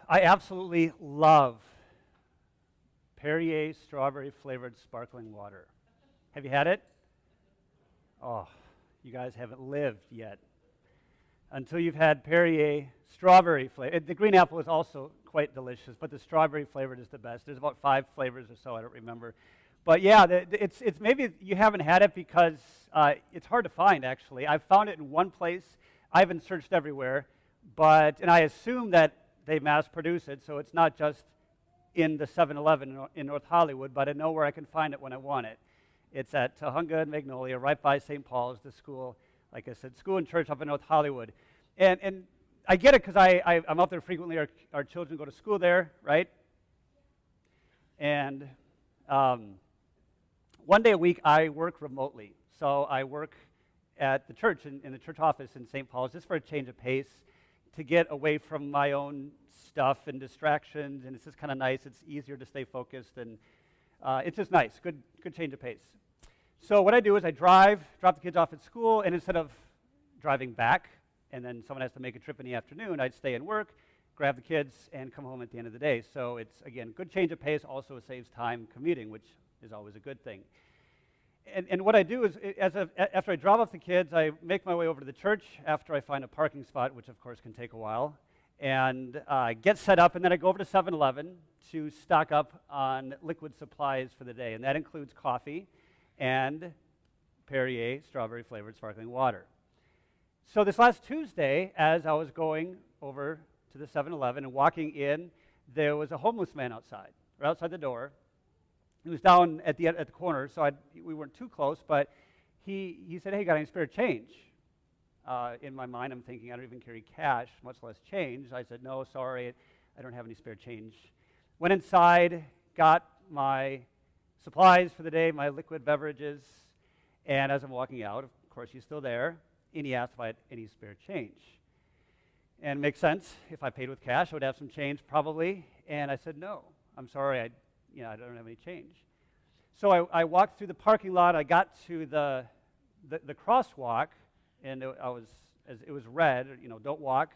I absolutely love Perrier strawberry-flavored sparkling water. Have you had it? Oh, you guys haven't lived yet until you've had Perrier strawberry flavor. The green apple is also quite delicious, but the strawberry flavored is the best. There's about 5 flavors or so, I don't remember. But yeah, it's maybe you haven't had it because it's hard to find, actually. I've found it in one place. I haven't searched everywhere, and I assume that they mass produce it, so it's not just in the 7-Eleven in North Hollywood, but I know where I can find it when I want it. It's at Tahunga and Magnolia, right by St. Paul's, the school, like I said, school and church up in North Hollywood. And I get it because I'm out there frequently. Our children go to school there, right? And one day a week I work remotely. So I work at the church, in the church office in St. Paul's, just for a change of pace, to get away from my own stuff and distractions, and it's just kind of nice. It's easier to stay focused, and it's just nice. Good change of pace. So what I do is I drop the kids off at school, and instead of driving back, and then someone has to make a trip in the afternoon, I'd stay and work, grab the kids, and come home at the end of the day. So it's, again, good change of pace. Also, it saves time commuting, which is always a good thing. And what I do is, after I drop off the kids, I make my way over to the church after I find a parking spot, which of course can take a while, and get set up, and then I go over to 7-Eleven to stock up on liquid supplies for the day, and that includes coffee and Perrier strawberry-flavored sparkling water. So this last Tuesday, as I was going over to the 7-Eleven and walking in, there was a homeless man outside, right outside the door. He was down at the corner, so we weren't too close, but he said, "Hey, got any spare change?" In my mind, I'm thinking, I don't even carry cash, much less change. I said, "No, sorry, I don't have any spare change." Went inside, got my supplies for the day, my liquid beverages, and as I'm walking out, of course, he's still there, and he asked if I had any spare change. And it makes sense. If I paid with cash, I would have some change probably, and I said, "No, I'm sorry, I don't have any change." So I walked through the parking lot. I got to the crosswalk, and it was red, don't walk.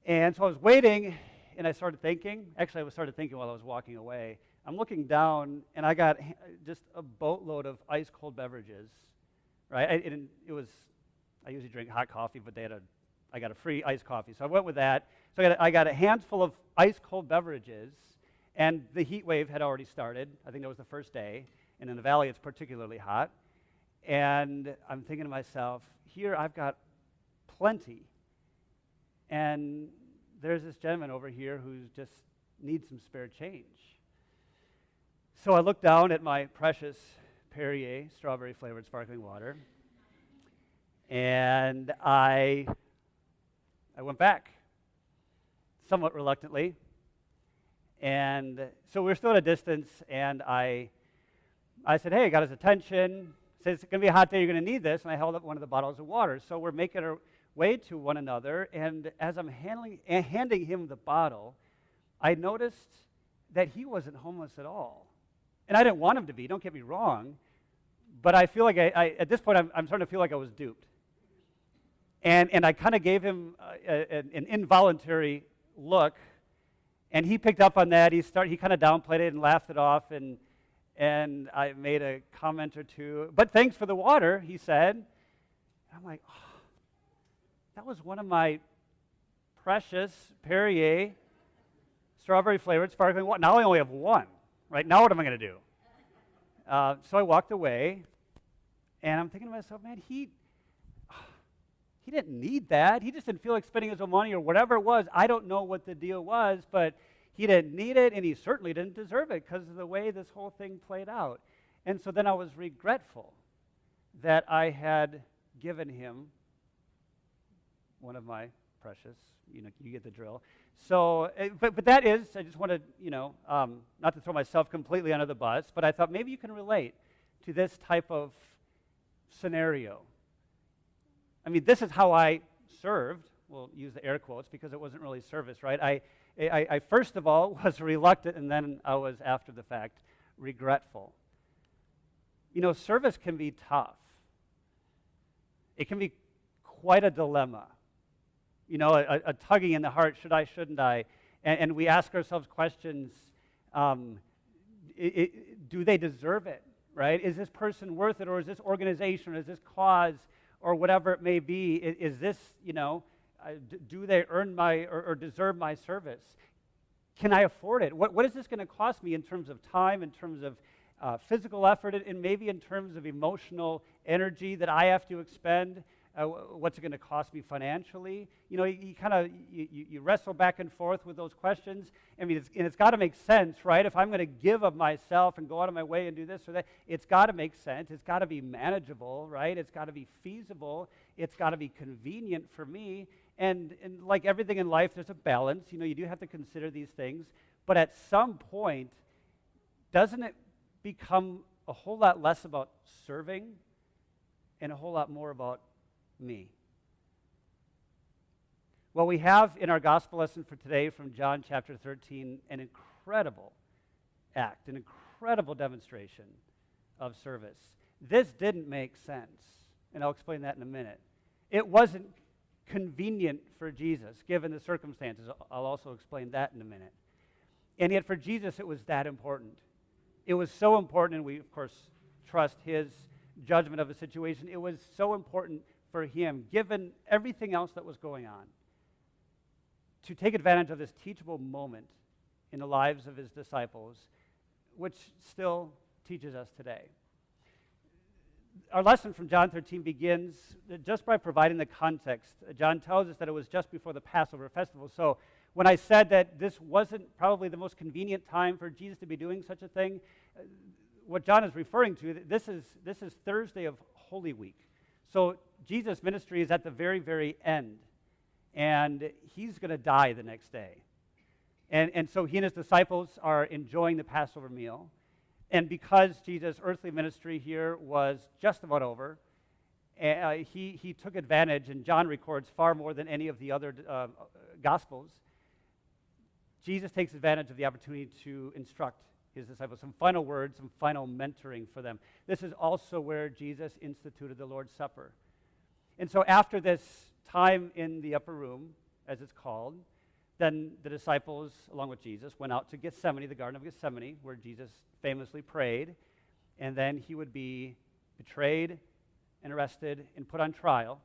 And so I was waiting, and I started thinking. Actually, I started thinking while I was walking away. I'm looking down, and I got just a boatload of ice-cold beverages, right? I usually drink hot coffee, but I got a free iced coffee, so I went with that. So I got a handful of ice-cold beverages. And the heat wave had already started. I think that was the first day. And in the valley, it's particularly hot. And I'm thinking to myself, here I've got plenty. And there's this gentleman over here who just needs some spare change. So I looked down at my precious Perrier strawberry-flavored sparkling water. And I went back, somewhat reluctantly. And so we were still at a distance, and I said, "Hey," got his attention. Said, "It's going to be a hot day. You're going to need this." And I held up one of the bottles of water. So we're making our way to one another, and as I'm handing him the bottle, I noticed that he wasn't homeless at all. And I didn't want him to be. Don't get me wrong. But I feel like at this point, I'm starting to feel like I was duped. And I kind of gave him an involuntary look. And he picked up on that. He kind of downplayed it and laughed it off, and I made a comment or two. "But thanks for the water," he said. And I'm like, "Oh, that was one of my precious Perrier strawberry-flavored sparkling water. Now I only have one, right? Now what am I going to do?" So I walked away, and I'm thinking to myself, man, he didn't need that. He just didn't feel like spending his own money or whatever it was. I don't know what the deal was, but he didn't need it, and he certainly didn't deserve it because of the way this whole thing played out. And so then I was regretful that I had given him one of my precious, you get the drill. So, but that is, I just wanted, not to throw myself completely under the bus, but I thought maybe you can relate to this type of scenario. I mean, this is how I served. We'll use the air quotes because it wasn't really service, right? I first of all was reluctant, and then I was, after the fact, regretful. Service can be tough. It can be quite a dilemma. A tugging in the heart, should I, shouldn't I? And we ask ourselves questions, do they deserve it, right? Is this person worth it, or is this organization, or is this cause, or whatever it may be, is this, do they earn my or deserve my service? Can I afford it? What is this going to cost me in terms of time, in terms of physical effort, and maybe in terms of emotional energy that I have to expend? What's it going to cost me financially? You wrestle back and forth with those questions. I mean, it's got to make sense, right? If I'm going to give of myself and go out of my way and do this or that, it's got to make sense. It's got to be manageable, right? It's got to be feasible. It's got to be convenient for me. And like everything in life, there's a balance. You do have to consider these things. But at some point, doesn't it become a whole lot less about serving and a whole lot more about me? Well, we have in our gospel lesson for today from John chapter 13 an incredible act, an incredible demonstration of service. This didn't make sense, and I'll explain that in a minute. It wasn't convenient for Jesus, given the circumstances. I'll also explain that in a minute. And yet for Jesus, it was that important. It was so important, and we, of course, trust his judgment of the situation. It was so important for him, given everything else that was going on, to take advantage of this teachable moment in the lives of his disciples, which still teaches us today. Our lesson from John 13 begins just by providing the context. John tells us that it was just before the Passover festival. So when I said that this wasn't probably the most convenient time for Jesus to be doing such a thing, what John is referring to, this is Thursday of Holy Week. So Jesus' ministry is at the very, very end, and he's going to die the next day. And so he and his disciples are enjoying the Passover meal. And because Jesus' earthly ministry here was just about over, he took advantage, and John records far more than any of the other Gospels. Jesus takes advantage of the opportunity to instruct his disciples, some final words, some final mentoring for them. This is also where Jesus instituted the Lord's Supper. And so after this time in the upper room, as it's called, then the disciples, along with Jesus, went out to Gethsemane, the Garden of Gethsemane, where Jesus famously prayed, and then he would be betrayed and arrested and put on trial.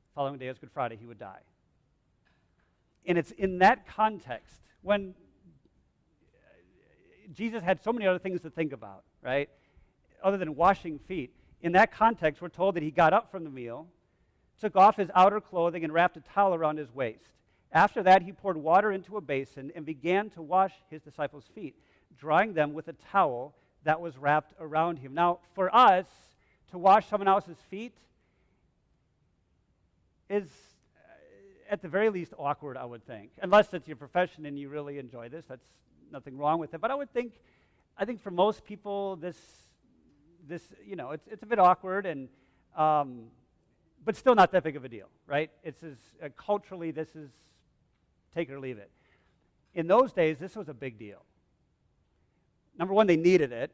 The following day, as Good Friday, he would die. And it's in that context, when Jesus had so many other things to think about, right, other than washing feet. In that context, we're told that he got up from the meal, took off his outer clothing, and wrapped a towel around his waist. After that, he poured water into a basin and began to wash his disciples' feet, drying them with a towel that was wrapped around him. Now, for us, to wash someone else's feet is, at the very least, awkward, I would think. Unless it's your profession and you really enjoy this, that's nothing wrong with it. But I think for most people, this it's a bit awkward, and but still not that big of a deal, right? It's culturally, this is take it or leave it. In those days, this was a big deal. Number one, they needed it.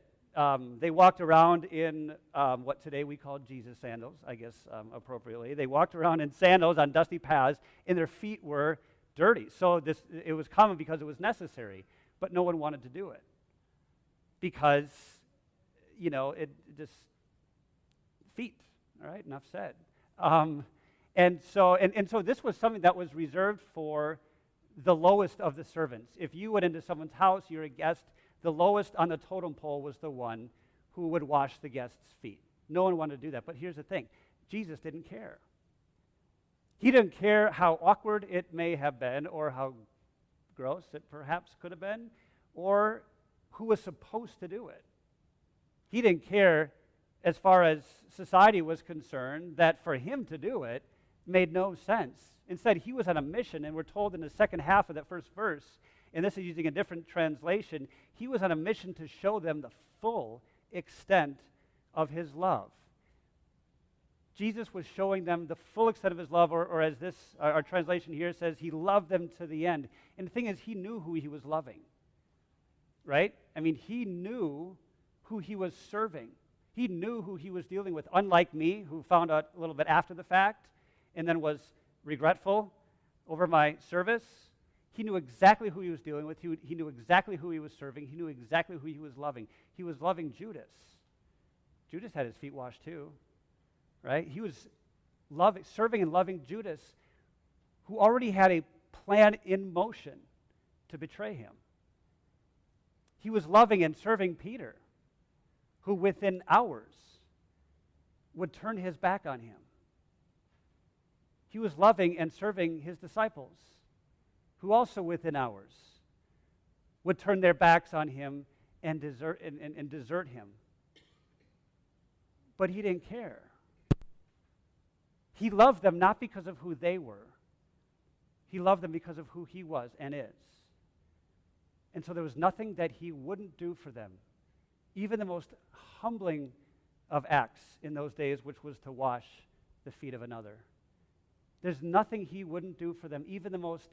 They walked around in what today we call Jesus sandals, I guess appropriately. They walked around in sandals on dusty paths, and their feet were dirty. So it was common because it was necessary, but no one wanted to do it because, it just feet. All right, enough said. And so this was something that was reserved for the lowest of the servants. If you went into someone's house, you're a guest, the lowest on the totem pole was the one who would wash the guest's feet. No one wanted to do that. But here's the thing. Jesus didn't care. He didn't care how awkward it may have been, or how gross it perhaps could have been, or who was supposed to do it. He didn't care, as far as society was concerned, that for him to do it made no sense. Instead, he was on a mission, and we're told in the second half of that first verse, and this is using a different translation, he was on a mission to show them the full extent of his love. Jesus was showing them the full extent of his love, or as our translation here says, he loved them to the end. And the thing is, he knew who he was loving, right? I mean, he knew who he was serving. He knew who he was dealing with, unlike me, who found out a little bit after the fact and then was regretful over my service. He knew exactly who he was dealing with. He knew exactly who he was serving. He knew exactly who he was loving. He was loving Judas. Judas had his feet washed too, right? He was serving and loving Judas, who already had a plan in motion to betray him. He was loving and serving Peter, who within hours would turn his back on him. He was loving and serving his disciples, who also within hours would turn their backs on him and desert him. But he didn't care. He loved them not because of who they were. He loved them because of who he was and is. And so there was nothing that he wouldn't do for them, even the most humbling of acts in those days, which was to wash the feet of another. There's nothing he wouldn't do for them, even the most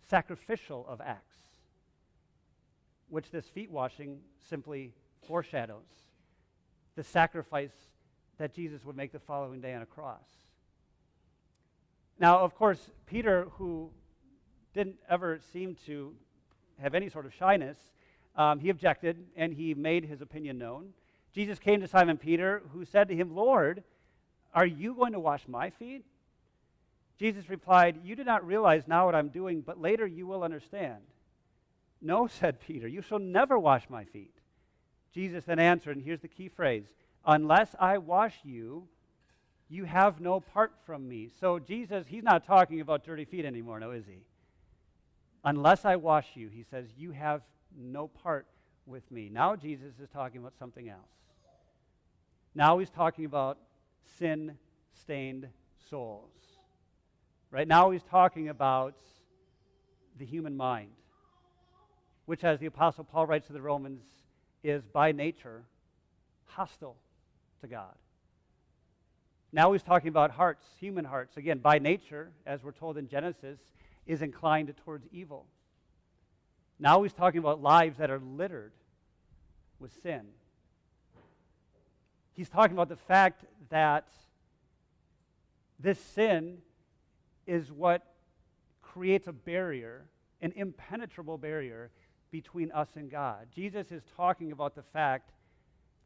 sacrificial of acts, which this feet washing simply foreshadows the sacrifice that Jesus would make the following day on a cross. Now, of course, Peter, who didn't ever seem to have any sort of shyness, he objected and he made his opinion known. Jesus came to Simon Peter, who said to him, "Lord, are you going to wash my feet?" Jesus replied, "You do not realize now what I'm doing, but later you will understand." "No," said Peter, "you shall never wash my feet." Jesus then answered, and here's the key phrase, "Unless I wash you, you have no part from me." So Jesus, he's not talking about dirty feet anymore, no, is he? Unless I wash you, he says, you have no part with me. Now Jesus is talking about something else. Now he's talking about sin-stained souls. Right now he's talking about the human mind, which, as the Apostle Paul writes to the Romans, is by nature hostile to God. Now he's talking about hearts, human hearts. Again, by nature, as we're told in Genesis, is inclined towards evil. Now he's talking about lives that are littered with sin. He's talking about the fact that this sin is what creates a barrier, an impenetrable barrier between us and God. Jesus is talking about the fact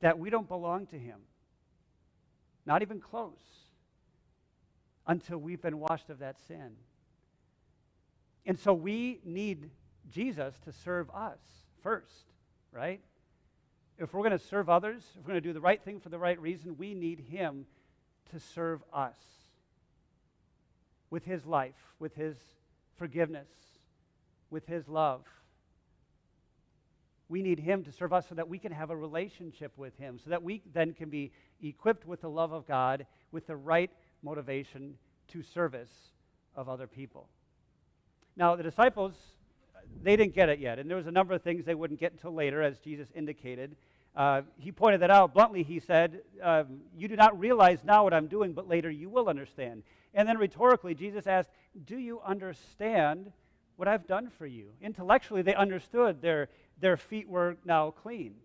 that we don't belong to him, not even close, until we've been washed of that sin. And so we need Jesus to serve us first, right? If we're going to serve others, if we're going to do the right thing for the right reason, we need him to serve us with his life, with his forgiveness, with his love. We need him to serve us so that we can have a relationship with him, so that we then can be equipped with the love of God, with the right motivation to service of other people. Now, the disciples, they didn't get it yet, and there was a number of things they wouldn't get until later, as Jesus indicated. He pointed that out bluntly. He said, "You do not realize now what I'm doing, but later you will understand." And then rhetorically, Jesus asked, "Do you understand what I've done for you?" Intellectually, they understood their feet were now clean.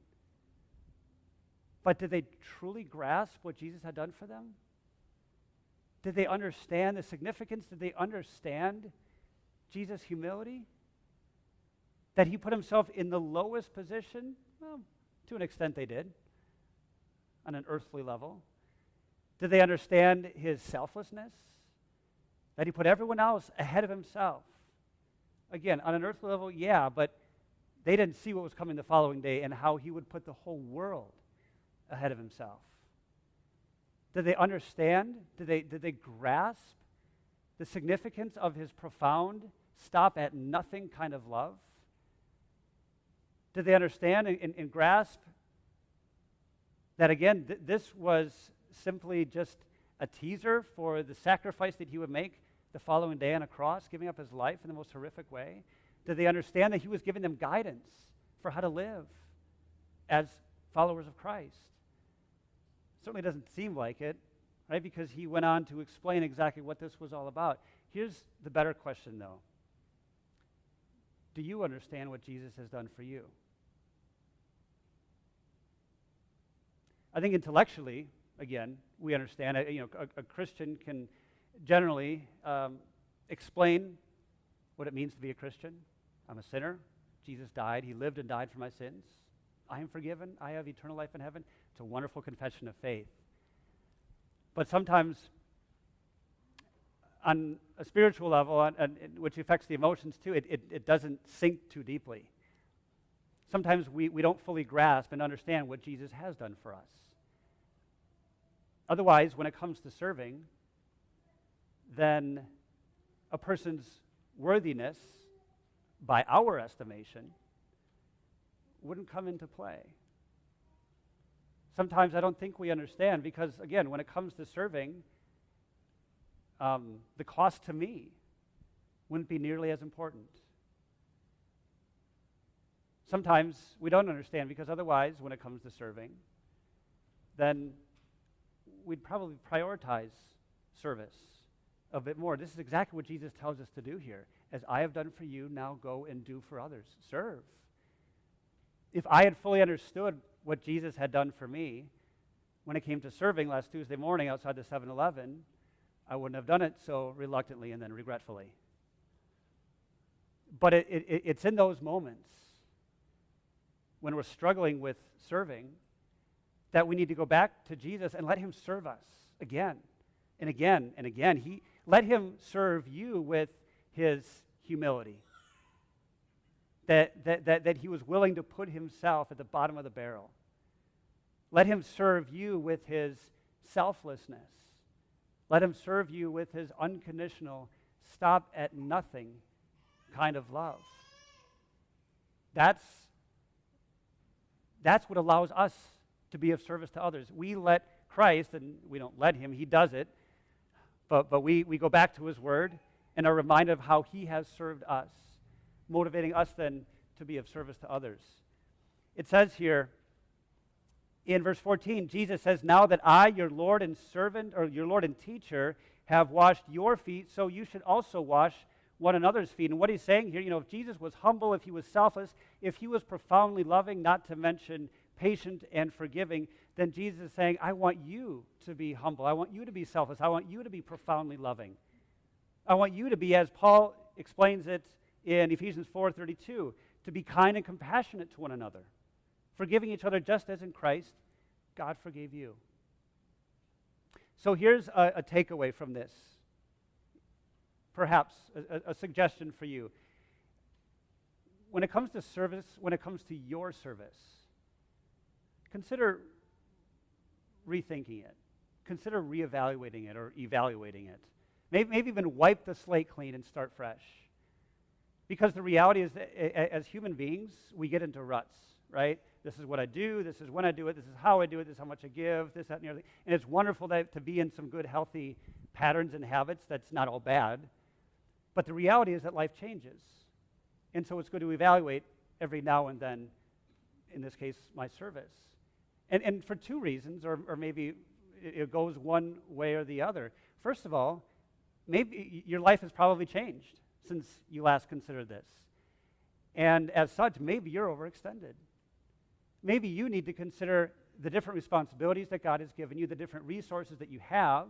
But did they truly grasp what Jesus had done for them? Did they understand the significance? Did they understand Jesus' humility? That he put himself in the lowest position? Well, to an extent they did, on an earthly level. Did they understand his selflessness? That he put everyone else ahead of himself? Again, on an earthly level, yeah, but they didn't see what was coming the following day and how he would put the whole world ahead of himself. Did they understand? Did they grasp the significance of his profound, stop-at-nothing kind of love? Did they understand and grasp that, again, this was simply just a teaser for the sacrifice that he would make the following day on a cross, giving up his life in the most horrific way? Did they understand that he was giving them guidance for how to live as followers of Christ? Certainly doesn't seem like it, right? Because he went on to explain exactly what this was all about. Here's the better question, though. Do you understand what Jesus has done for you? I think intellectually, again, we understand. A Christian can generally explain what it means to be a Christian. I'm a sinner. Jesus died. He lived and died for my sins. I am forgiven. I have eternal life in heaven. It's a wonderful confession of faith. But sometimes on a spiritual level, which affects the emotions too, it doesn't sink too deeply. Sometimes we don't fully grasp and understand what Jesus has done for us. Otherwise, when it comes to serving, then a person's worthiness, by our estimation, wouldn't come into play. Sometimes I don't think we understand because, again, when it comes to serving, the cost to me wouldn't be nearly as important. Sometimes we don't understand because otherwise, when it comes to serving, then we'd probably prioritize service a bit more. This is exactly what Jesus tells us to do here. As I have done for you, now go and do for others. Serve. If I had fully understood what Jesus had done for me when it came to serving last Tuesday morning outside the 7-Eleven, I wouldn't have done it so reluctantly and then regretfully. But it's in those moments when we're struggling with serving that we need to go back to Jesus and let him serve us again and again and again. Let him serve you with his humility. That he was willing to put himself at the bottom of the barrel. Let him serve you with his selflessness. Let him serve you with his unconditional, stop at nothing kind of love. That's what allows us to be of service to others. We let Christ, and we don't let him, he does it, but we go back to his word and are reminded of how he has served us, motivating us then to be of service to others. It says here in verse 14, Jesus says, now that I, your Lord and servant, or your Lord and teacher, have washed your feet, so you should also wash one another's feet. And what he's saying here, if Jesus was humble, if he was selfless, if he was profoundly loving, not to mention patient and forgiving, then Jesus is saying, I want you to be humble. I want you to be selfless. I want you to be profoundly loving. I want you to be, as Paul explains it in Ephesians 4:32, to be kind and compassionate to one another, forgiving each other just as in Christ God forgave you. So here's a takeaway from this. Perhaps a suggestion for you. When it comes to service, when it comes to your service, consider rethinking it. Consider reevaluating it or evaluating it. Maybe even wipe the slate clean and start fresh. Because the reality is that as human beings, we get into ruts, right? This is what I do, this is when I do it, this is how I do it, this is how much I give, this, that, and the other thing. And it's wonderful to be in some good, healthy patterns and habits. That's not all bad. But the reality is that life changes. And so it's good to evaluate every now and then, in this case, my service. And for two reasons, or maybe it goes one way or the other. First of all, maybe your life has probably changed since you last considered this. And as such, maybe you're overextended. Maybe you need to consider the different responsibilities that God has given you, the different resources that you have,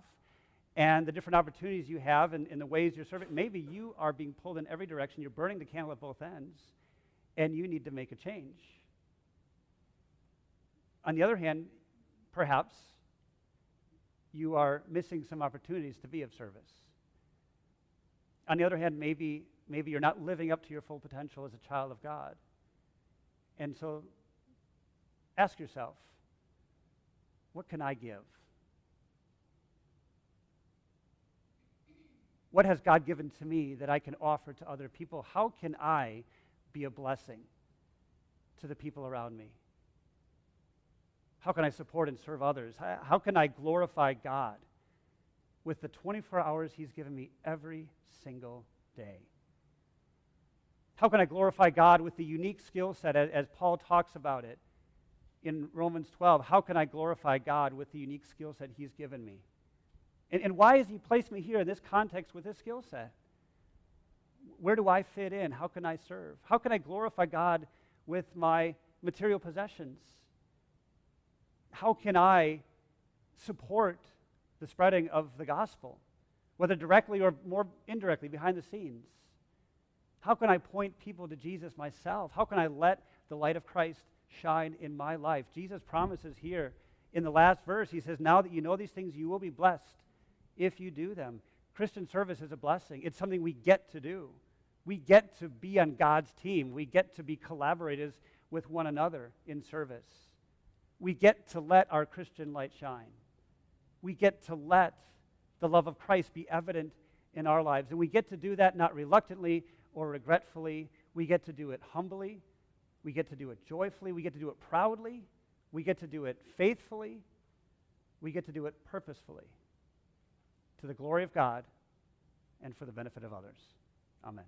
and the different opportunities you have in the ways you're serving. Maybe you are being pulled in every direction. You're burning the candle at both ends, and you need to make a change. On the other hand, perhaps you are missing some opportunities to be of service. On the other hand, maybe you're not living up to your full potential as a child of God. And so ask yourself, what can I give? What has God given to me that I can offer to other people? How can I be a blessing to the people around me? How can I support and serve others? How can I glorify God with the 24 hours he's given me every single day? How can I glorify God with the unique skill set, as Paul talks about it in Romans 12? How can I glorify God with the unique skill set he's given me? And why has he placed me here in this context with this skill set? Where do I fit in? How can I serve? How can I glorify God with my material possessions? How can I support the spreading of the gospel, whether directly or more indirectly behind the scenes? How can I point people to Jesus myself? How can I let the light of Christ shine in my life? Jesus promises here in the last verse, he says, now that you know these things, you will be blessed if you do them. Christian service is a blessing. It's something we get to do. We get to be on God's team. We get to be collaborators with one another in service. We get to let our Christian light shine. We get to let the love of Christ be evident in our lives. And we get to do that not reluctantly or regretfully. We get to do it humbly. We get to do it joyfully. We get to do it proudly. We get to do it faithfully. We get to do it purposefully to the glory of God and for the benefit of others. Amen.